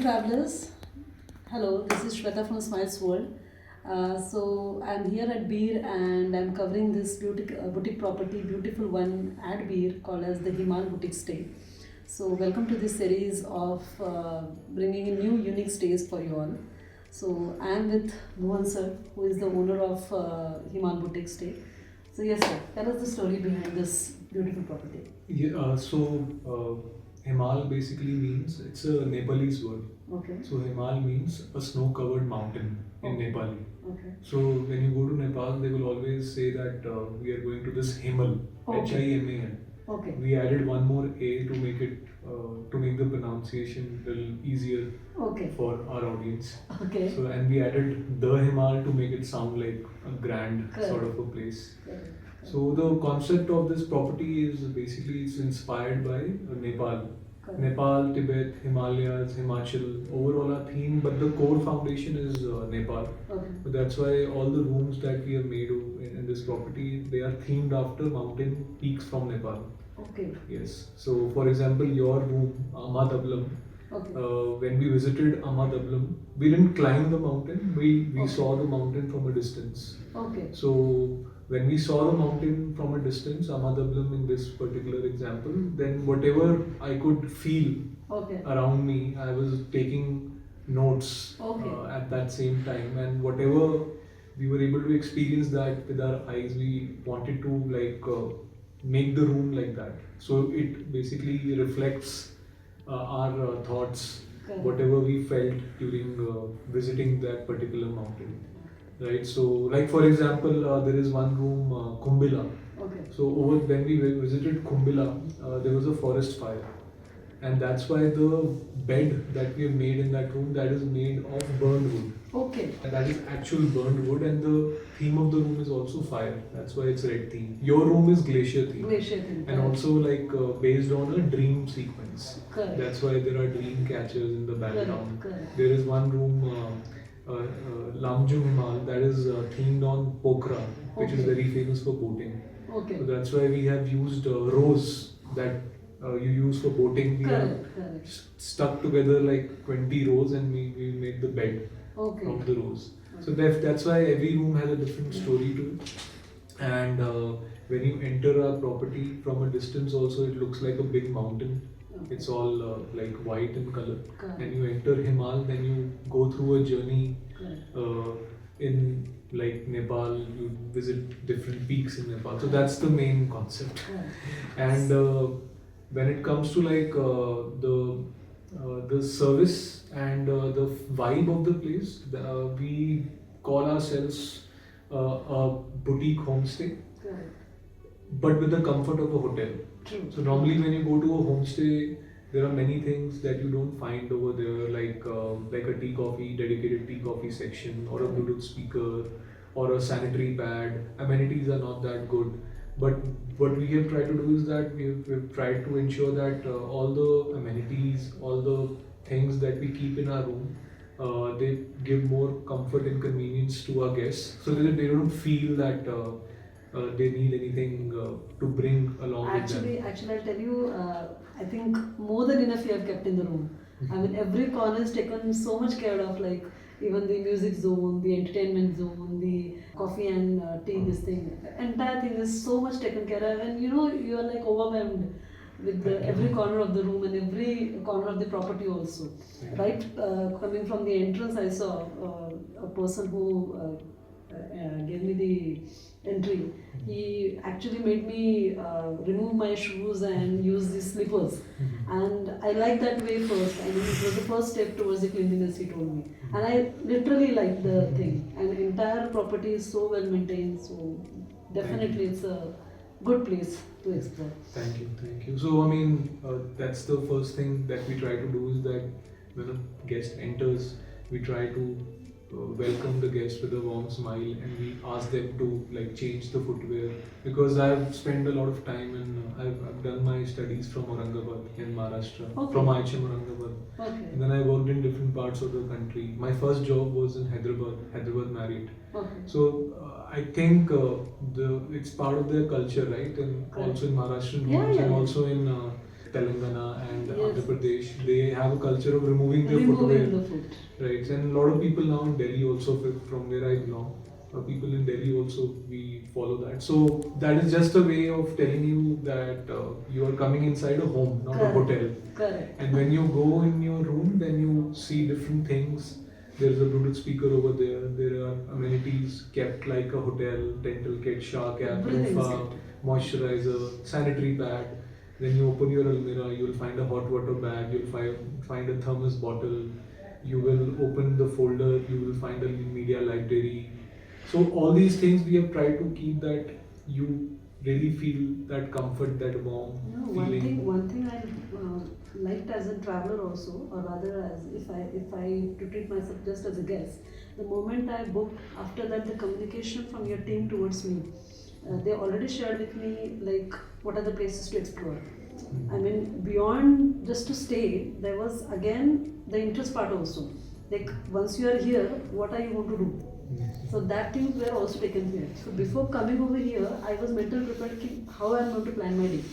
travelers. Hello, this is Shweta from Smiles World. So I'm here at Bir and I'm covering this boutique property, beautiful one at Bir called as the Himalayan Boutique Stay. So welcome to this series of bringing in new unique stays for you all. So I am with Mohan sir, who is the owner of Himalayan Boutique Stay. So yes sir, tell us the story behind this beautiful property. Himal basically means, it's a Nepalese word. Okay. So Himal means a snow-covered mountain in Okay. Nepali. Okay. So when you go to Nepal, they will always say that we are going to this Himal, Okay. Himal. Okay. We added one more A to make it to make the pronunciation a little easier Okay. for our audience. Okay. So and we added the Himal to make it sound like a grand Correct. sort of a place. Correct. So the concept of this property is basically it's inspired by Nepal. Correct. Nepal, Tibet, Himalayas, Himachal, overall our theme, but the core foundation is Nepal. Okay. So that's why all the rooms that we have made in this property, they are themed after mountain peaks from Nepal. Okay. Yes. So for example, your room, Ahmadablam, Okay. when we visited Ahmadablam, we didn't climb the mountain, we Okay. saw the mountain from a distance. Okay. So when we saw the mountain from a distance, Ahmadablam in this particular example, then whatever I could feel Okay. around me, I was taking notes Okay. at that same time, and whatever we were able to experience that with our eyes, we wanted to make the room like that. So it basically reflects our thoughts, Correct. whatever we felt during visiting that particular mountain. Right, so like for example, there is one room, Kumbila. Okay. So when we visited Kumbila, there was a forest fire, and that's why the bed that we have made in that room, that is made of burned wood. Okay. And that is actual burned wood, and the theme of the room is also fire. That's why it's red theme. Your room is glacier theme, Glacier thing. and also based on a dream sequence. Correct. That's why there are dream catchers in the background. Correct. There is one room, Lamjung Himal, that is themed on Pokhara, which is Okay. very famous for boating. Okay. So that's why we have used rose that you use for boating. We have Correct. Correct. stuck together like 20 rows, and we made the bed Okay. from the rose. So that's why every room has a different story to it. And when you enter our property from a distance, also it looks like a big mountain. Okay. It's all like white in color. Correct. And you enter Himal, then you go through a journey Correct. in like Nepal. You visit different peaks in Nepal. So that's the main concept. Correct. And when it comes to the service and the vibe of the place, we call ourselves a boutique homestay, Correct. but with the comfort of a hotel. True. So normally when you go to a homestay, there are many things that you don't find over there, like a tea coffee, dedicated tea coffee section, or a Bluetooth speaker, or a sanitary pad. Amenities are not that good. But what we have tried to do is that we've tried to ensure that all the amenities, all the things that we keep in our room, they give more comfort and convenience to our guests, so that they don't feel that they need anything to bring along with them. Actually, I'll tell you. I think more than enough you have kept in the room. I mean, every corner is taken so much care of. Like even the music zone, the entertainment zone, the coffee and tea. This thing, entire thing is so much taken care of, and you are like overwhelmed with every corner of the room and every corner of the property also. Right, coming from the entrance, I saw a person who gave me the entry. He actually made me remove my shoes and use the slippers, and I like that way first. I mean, it was the first step towards the cleanliness, he told me, and I literally liked the thing. And the entire property is so well maintained, so definitely it's a good place to explore. Thank you, thank you. So I mean, that's the first thing that we try to do, is that when a guest enters, we try to welcome the guest with a warm smile, and we ask them to change the footwear, because I've spent a lot of time and I've done my studies from Aurangabad in Maharashtra, Okay. from IHM Aurangabad, Okay. and then I worked in different parts of the country. My first job was in Hyderabad Marriott. Okay. So I think it's part of their culture, right? And Correct. also in Maharashtrian Yeah, homes, yeah, and yeah. also in Telangana and Yes. Andhra Pradesh, they have a culture of removing their Removing footwear. the foot. Right, and a lot of people now in Delhi also, from where I belong, people in Delhi also, we follow that. So that is just a way of telling you that you are coming inside a home, not a Correct. hotel. Correct. And when you go in your room, then you see different things. There is a Bluetooth speaker over there. There are amenities kept like a hotel, dental kit, shower cap, Everything is loofah, kept. moisturizer, sanitary pad. Then you open your almirah, you'll find a hot water bag, you'll find a thermos bottle, you will open the folder, you will find a media library. So all these things we have tried to keep that you really feel that comfort, that warm feeling. One thing I liked as a traveler also, or rather as if I to treat myself just as a guest, the moment I booked, after that the communication from your team towards me, they already shared with me like what are the places to explore. I mean, beyond just to stay, there was again the interest part also. Like once you are here, what are you going to do? So that things were also taken care. So before coming over here, I was mentally prepared how I am going to plan my day.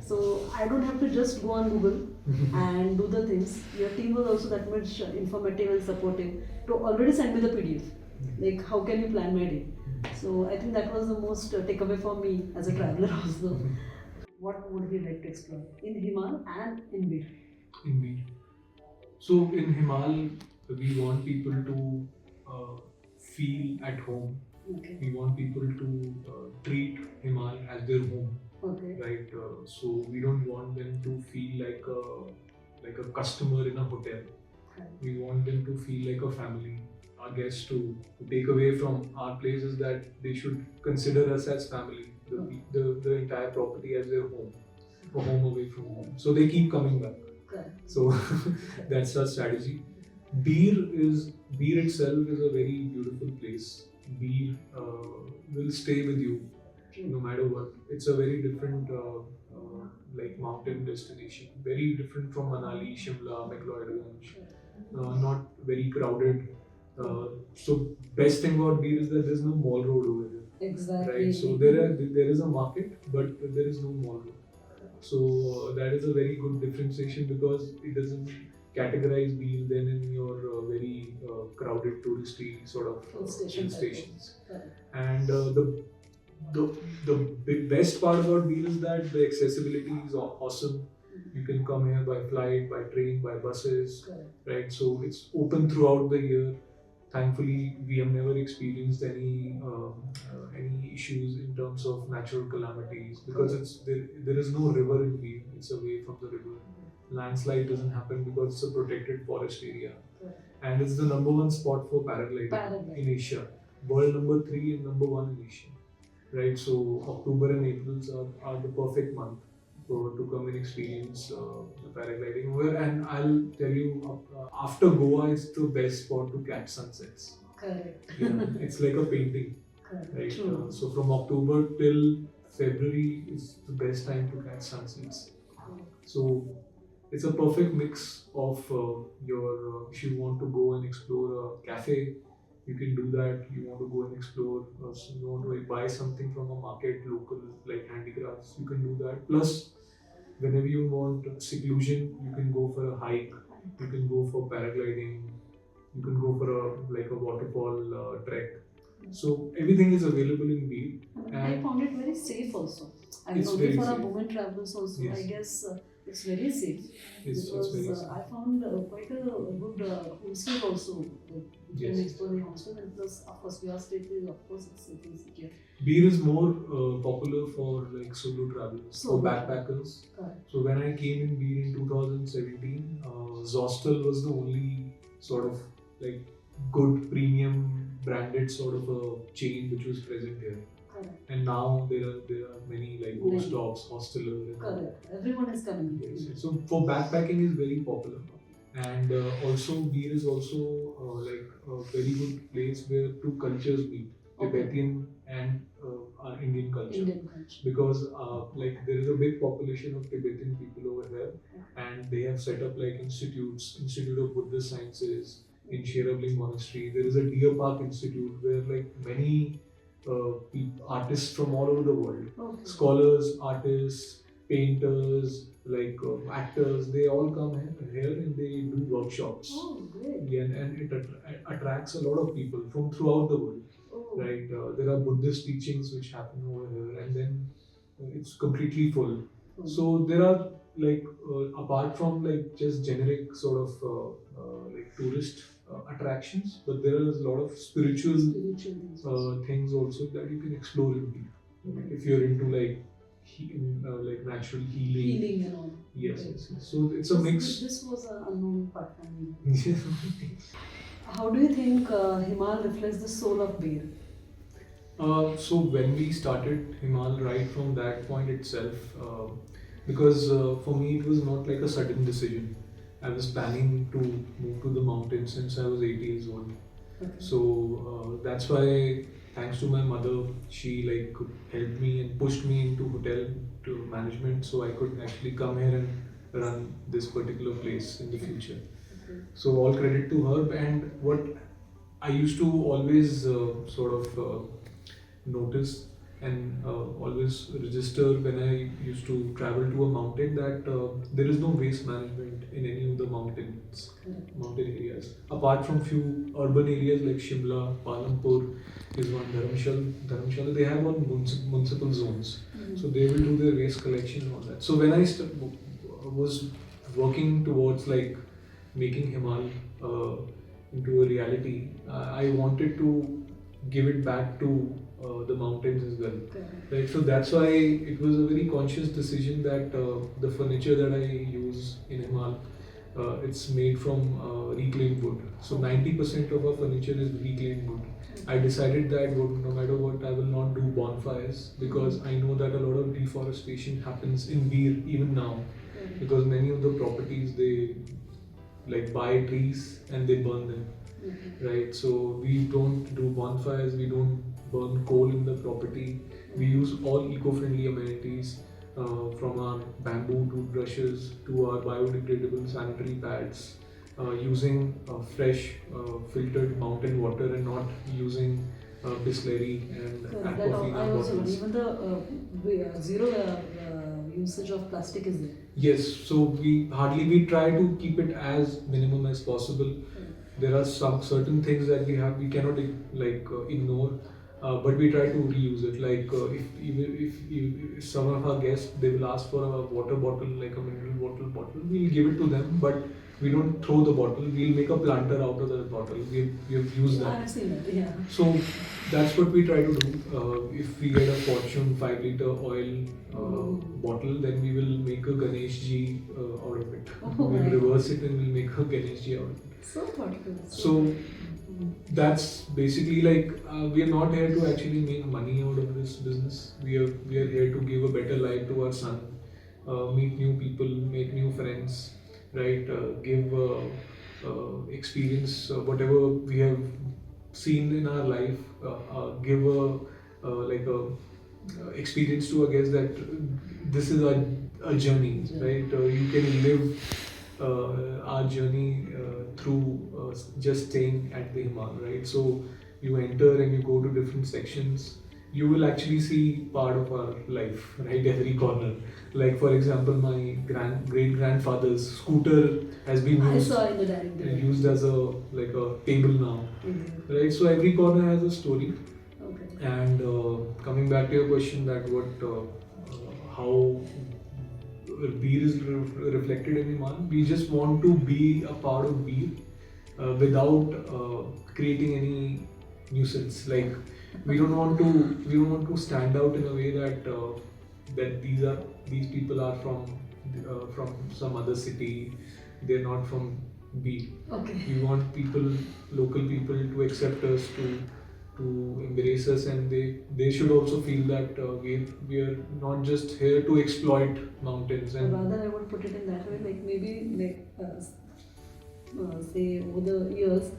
So I don't have to just go on Google and do the things. Your team was also that much informative and supportive to already send me the PDF. Like how can you plan my day? So I think that was the most takeaway for me as a traveler also. What would we like to explore in Himal and in Bir? Indeed. So in Himal, we want people to feel at home. Okay. We want people to treat Himal as their home, Okay. right? So we don't want them to feel like a customer in a hotel. We want them to feel like a family. Our guests to take away from our place is that they should consider us as family, the entire property as their home, a home away from home. So they keep coming back. Correct. So that's our strategy. Beer itself is a very beautiful place. Beer will stay with you no matter what. It's a very different like mountain destination. Very different from Manali, Shimla, McLeodganj. Not very crowded. So best thing about Beer is that there's no mall road over there. Exactly. Right. So there is a market, but there is no mall road. So that is a very good differentiation because it doesn't categorize Beer then in your very crowded touristy sort of hill stations. And the best part about Beer is that the accessibility is awesome. You can come here by flight, by train, by buses, right? So it's open throughout the year. Thankfully, we have never experienced any issues in terms of natural calamities because there is no river in Beer. It's away from the river. Landslide doesn't happen because it's a protected forest area, and it's the number one spot for paragliding in Asia. World number 3 and number 1 in Asia. Right, so October and April are the perfect month to come and experience the paragliding over. And I'll tell you, after Goa, it's the best spot to catch sunsets. Correct. Yeah, it's like a painting. Correct. Right. True. So from October till February is the best time to catch sunsets. So it's a perfect mix of if you want to go and explore a cafe, you can do that. You want to go and explore, you want to buy something from a market, local, like handicrafts, you can do that. Plus, whenever you want seclusion, you can go for a hike, you can go for paragliding, you can go for a waterfall trek. So everything is available in Beer. I found it very safe also. I mean, It's only very for our safe. women travelers also. Yes. I guess it's very safe. It's Because very safe. I found quite a good homestay also. You Yes. can explore the homestay, and plus, of course, we are state is of course it's safe and secure. Beer is more popular for like solo travelers, for Solo. backpackers. Correct. So when I came in Beer in 2017, Zostel was the only sort of like good premium branded sort of a chain which was present here. Correct. And now there are many like ghost Many. dogs, hosteler. And all. Correct. Everyone is coming. Yes. So for backpacking is very popular, and also Beer is also like a very good place where two cultures meet, Tibetan and our Indian culture. Indian culture. Because like there is a big population of Tibetan people over here, and they have set up like Institute of Buddhist Sciences in Sherabling Monastery. There is a Deer Park Institute where like many artists from all over the world, scholars, artists, painters, like actors, they all come here and they do workshops. Oh, great. Yeah, and it attracts a lot of people from throughout the world. Oh, Right, there are Buddhist teachings which happen over here, and then it's completely full. So there are like apart from like just generic sort of like tourist attractions, but there is a lot of spiritual things also that you can explore in Beer. Like if you're into like natural healing. Healing and all. Yes, Right. yes, yes. So it's a mix. This was an unknown part for me. How do you think Himal reflects the soul of Beer? So when we started Himal, right from that point itself, because for me it was not like a sudden decision. I was planning to move to the mountains since I was 8 years old. Okay. So that's why, thanks to my mother, she like could help me and pushed me into hotel to management, so I could actually come here and run this particular place in the future. Okay. So all credit to her. And what I used to always sort of notice and always register when I used to travel to a mountain that there is no waste management in any of the mountain areas. Apart from few urban areas like Shimla, Palampur is one, Dharamshala, they have all municipal zones. So they will do their waste collection and all that. So when I was working towards like making Himal into a reality, I wanted to give it back to the mountains as well. Right, so that's why it was a very conscious decision that the furniture that I use in Himal, it's made from reclaimed wood. So 90% of our furniture is reclaimed wood. I decided that no matter what, I will not do bonfires because I know that a lot of deforestation happens in Bir even now, because many of the properties they like buy trees and they burn them. Right, so we don't do bonfires, we don't burn coal in the property. We use all eco-friendly amenities, from our bamboo toothbrushes to our biodegradable sanitary pads, using fresh filtered mountain water and not using Bisleri and Aquafina bottles. Even the zero usage of plastic is there. Yes, so we try to keep it as minimum as possible. There are some certain things that we cannot ignore, but we try to reuse it. Like if some of our guests, they will ask for a water bottle, like a mineral water bottle, we'll give it to them, but we don't throw the bottle. We'll make a planter out of that bottle. We've used that. I've seen that. Yeah. So that's what we try to do. If we get a Fortune 5 liter oil bottle, then we will make a Ganesh ji out of it. We'll reverse it and we'll make a Ganesh ji out of it. So thoughtful. So that's basically like we are not here to actually make money out of this business. We are here to give a better life to our son, meet new people, make new friends, right? Give experience whatever we have seen in our life. Give experience to our guests that this is a journey, right? You can live our journey through just staying at the Himal, right? So you enter and you go to different sections. You will actually see part of our life, right? Every corner. Like for example, my great grandfather's scooter has been used. I saw in the dining room. Used as a table now, right? So every corner has a story. Okay. And coming back to your question, that how beer is reflected in Himal. We just want to be a part of beer without creating any nuisance. Like we don't want to stand out in a way that these people are from some other city. They're not from beer. Okay. We want local people to accept us, to embrace us, and they should also feel that we are not just here to exploit mountains. And rather, I would put it in that way, like maybe say over the years,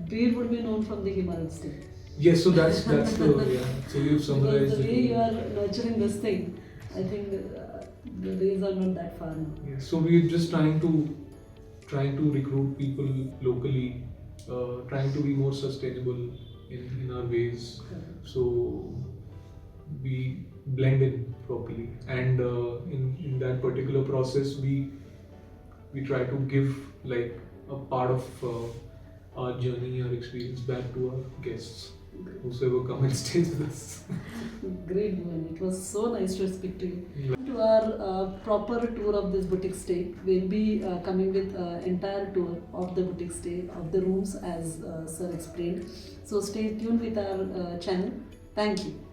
beer would be known from the Himalayan state. Yes, so that's the yeah. So you've summarized because the it. way you are nurturing this thing, I think the days are not that far now. Yeah, so we're just trying to recruit people locally, trying to be more sustainable in our ways, so we blend in properly. And in that particular process, we try to give like a part of our journey, our experience back to our guests, whosoever come and stays with us. Great, man. It was so nice to speak to you. Yeah. To our proper tour of this boutique stay, we'll be coming with entire tour of the boutique stay, of the rooms as Sir explained. So stay tuned with our channel. Thank you.